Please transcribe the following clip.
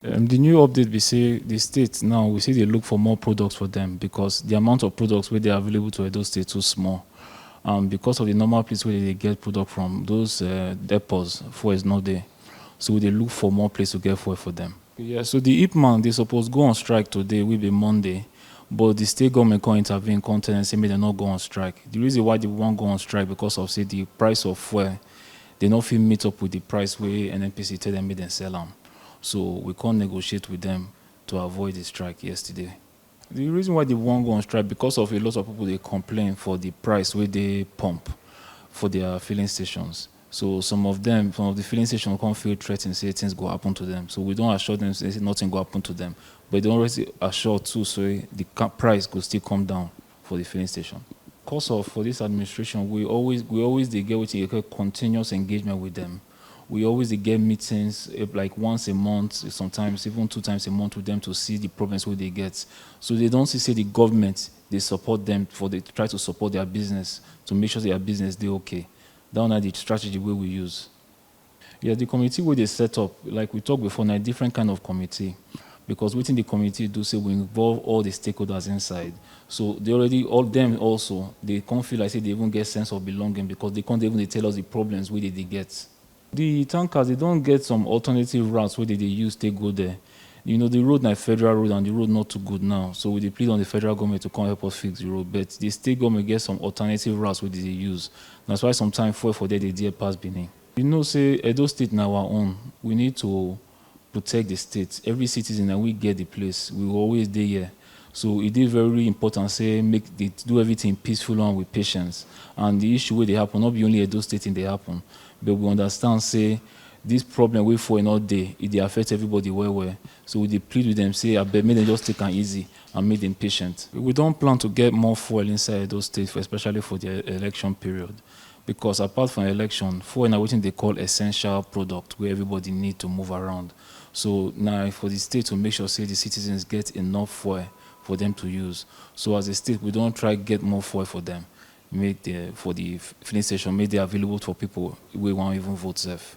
The new update, we say the state now, we say they look for more products for them because the amount of products where they are available to Edo State too small. Because of the normal place where they get product from, those depots, fuel is not there. So they look for more place to get fuel for them. Yeah, so the IPMAN, they supposed go on strike today, will be Monday. But the state government can't intervene, can't tell them, say, they not go on strike. The reason why they won't go on strike because of, say, the price of fuel, they not feel meet up with the price where NNPC tell them, make them sell them. So we can't negotiate with them to avoid the strike yesterday. The reason why they won't go on strike because of a lot of people they complain for the price where they pump for their filling stations. So some of the filling stations can't feel threatened, say things go happen to them. So we don't assure them say nothing go happen to them. But they don't really assure too, so the price could still come down for the filling station. Because of for this administration, we always they get what you call continuous engagement with them. We always get meetings like once a month, sometimes even 2 times a month with them to see the problems where they get. So they don't say the government, they support them they try to support their business to make sure their business they okay. That's not the strategy where we use. Yeah, the committee where they set up, like we talked before, now a different kind of committee. Because within the committee do say we involve all the stakeholders inside. So they already, all them also, they can't feel like say they even get sense of belonging because they can't even tell us the problems where they get. The tankers, they don't get some alternative routes where they use to go there. You know, the road na federal road and the road not too good now. So we plead on the federal government to come help us fix the road. But the state government gets some alternative routes where they use. That's why sometimes for that they dare pass Benin. You know, say Edo State now our own. We need to protect the state. Every citizen that we get the place, we will always be here. So it is very important, say, do everything peaceful and with patience. And the issue where they happen, not be only Edo State in they happen, but we understand, say, this problem we for another day, it affects everybody well. So we plead with them, say, I bet make them just take it easy and make them patient. We don't plan to get more fuel inside those states, especially for the election period. Because apart from election, fuel is what they call essential product where everybody need to move around. So now for the state to make sure, say, the citizens get enough fuel for them to use. So as a state, we don't try to get more fuel for them. For the filling station, make it available for people who won't even vote safe.